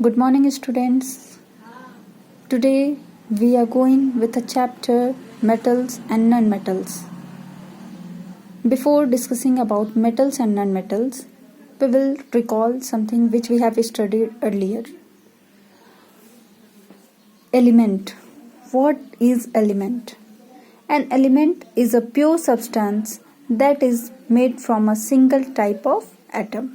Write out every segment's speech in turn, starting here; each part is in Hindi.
Good morning, students. Today we are going with a chapter metals and non-metals. Before discussing about metals and non-metals, we will recall something which we have studied earlier. Element. What is element? An element is a pure substance that is made from a single type of atom.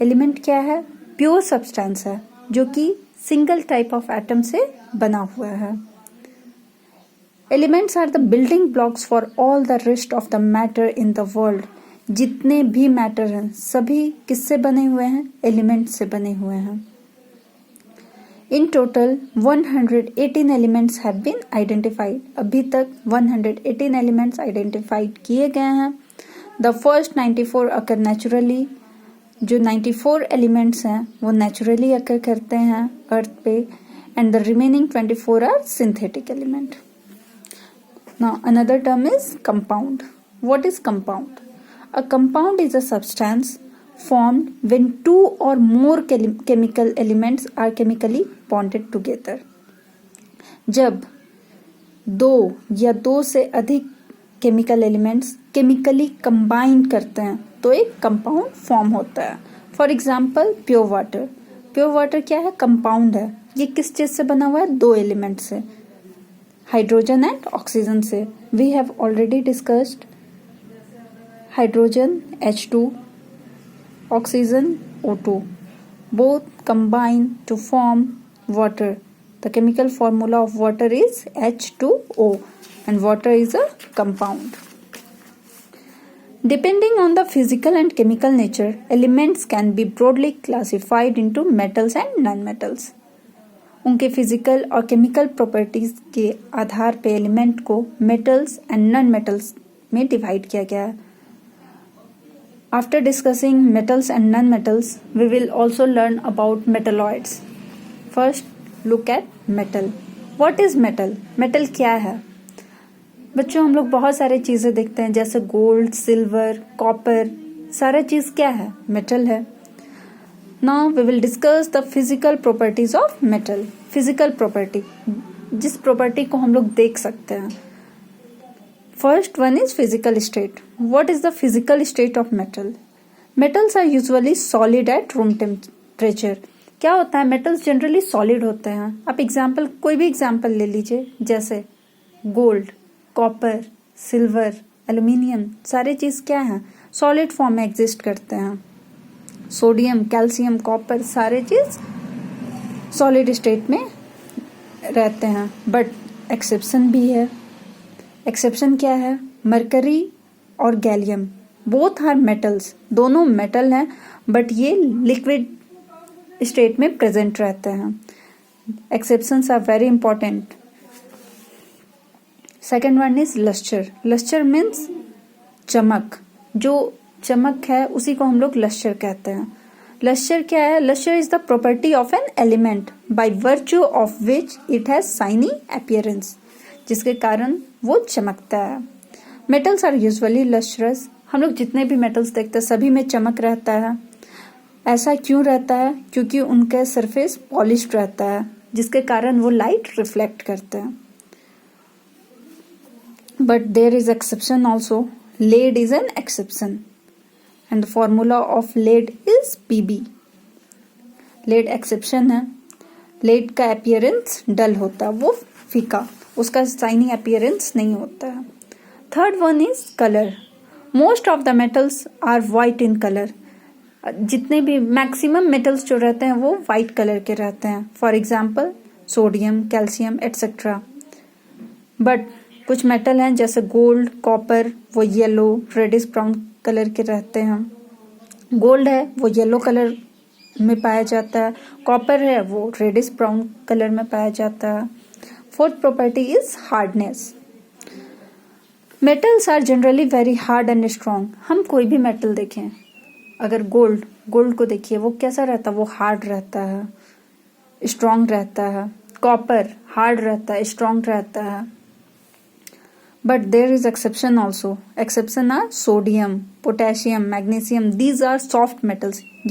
Element क्या है? Pure substance है जो कि सिंगल टाइप ऑफ एटम से बना हुआ है. Elements are the building blocks for all the rest of the matter in the world. जितने भी मैटर हैं सभी किससे बने हुए हैं? एलिमेंट से बने हुए हैं. In total 118 elements have been identified. अभी तक 118 एलिमेंट्स आइडेंटिफाइड किए गए हैं. The first 94 occur naturally. जो 94 एलिमेंट्स हैं वो नेचुरली अकर करते हैं अर्थ पे, and the remaining 24 are synthetic element. Now another term is compound. What is compound? A compound is a substance formed when two or more chemical elements are chemically bonded together. जब दो या दो से अधिक केमिकल एलिमेंट्स केमिकली कंबाइन करते हैं तो एक कंपाउंड फॉर्म होता है. For example pure water. Pure water क्या है? कंपाउंड है. ये किस चीज से बना हुआ है? दो एलिमेंट से, हाइड्रोजन एंड ऑक्सीजन से. We have already discussed hydrogen H2, oxygen O2, both combine to form water. The chemical formula of water is H2O, and water is a compound. Depending on the physical and chemical nature, elements can be broadly classified into metals and non-metals. उनके फिजिकल और केमिकल प्रॉपर्टीज के आधार पे एलिमेंट को मेटल्स एंड नॉन मेटल्स में डिवाइड किया गया है. After discussing metals and non-metals, we will also learn about metalloids. First, look at metal. What is metal? Metal क्या है? बच्चों, हम लोग बहुत सारे चीजें देखते हैं जैसे गोल्ड, सिल्वर, कॉपर. सारा चीज क्या है? मेटल है. Now we will discuss the physical properties of metal. Physical property, जिस प्रॉपर्टी को हम लोग देख सकते हैं. First one is physical state. What is the physical state of metal? Metals are usually solid at room temperature. क्या होता है? मेटल्स जनरली सॉलिड होते हैं. आप एग्जाम्पल, कोई भी एग्जाम्पल ले लीजिए, जैसे गोल्ड, कॉपर, सिल्वर, एल्यूमिनियम. सारे चीज क्या है? सॉलिड फॉर्म में एग्जिस्ट करते हैं. सोडियम, कैल्शियम, कॉपर, सारे चीज सॉलिड स्टेट में रहते हैं. बट एक्सेप्शन भी है. एक्सेप्शन क्या है? मरकरी और गैलियम, बोथ आर मेटल्स. दोनों मेटल हैं बट ये लिक्विड स्टेट में प्रेजेंट रहते हैं. Exceptions are very important. Second one is lustre. Lustre means चमक. जो चमक है उसी को हम लोग लस्टर कहते हैं. लस्टर क्या है? Lustre is the property of an element by virtue of which it has shiny appearance, जिसके कारण वो चमकता है. Metals are usually lustrous. हम लोग जितने भी मेटल्स देखते हैं सभी में चमक रहता है. ऐसा क्यों रहता है? क्योंकि उनका सरफेस पॉलिश्ड रहता है जिसके कारण वो लाइट रिफ्लेक्ट करते हैं. But there is exception also. Lead is an exception and the formula of lead is Pb. Lead exception है. लेड का अपीयरेंस डल होता है, वो फीका, उसका शाइनी अपीयरेंस नहीं होता है. Third one is colour. Most of the metals are white in colour. जितने भी मैक्सिमम मेटल्स जो रहते हैं वो वाइट कलर के रहते हैं. For example sodium, calcium etcetera. But कुछ मेटल हैं जैसे गोल्ड, कॉपर, वो येलो, रेडिश ब्राउन कलर के रहते हैं. गोल्ड है वो येलो कलर में पाया जाता है. कॉपर है वो रेडिश ब्राउन कलर में पाया जाता है. Fourth property is hardness. Metals are generally very hard and strong. हम कोई भी मेटल देखें, अगर गोल्ड को देखिए, वो कैसा रहता है? वो हार्ड रहता है, स्ट्रांग रहता है. कॉपर हार्ड रहता है, स्ट्रांग रहता है. But there is exception also. Exception are sodium, potassium, magnesium. These are soft metals.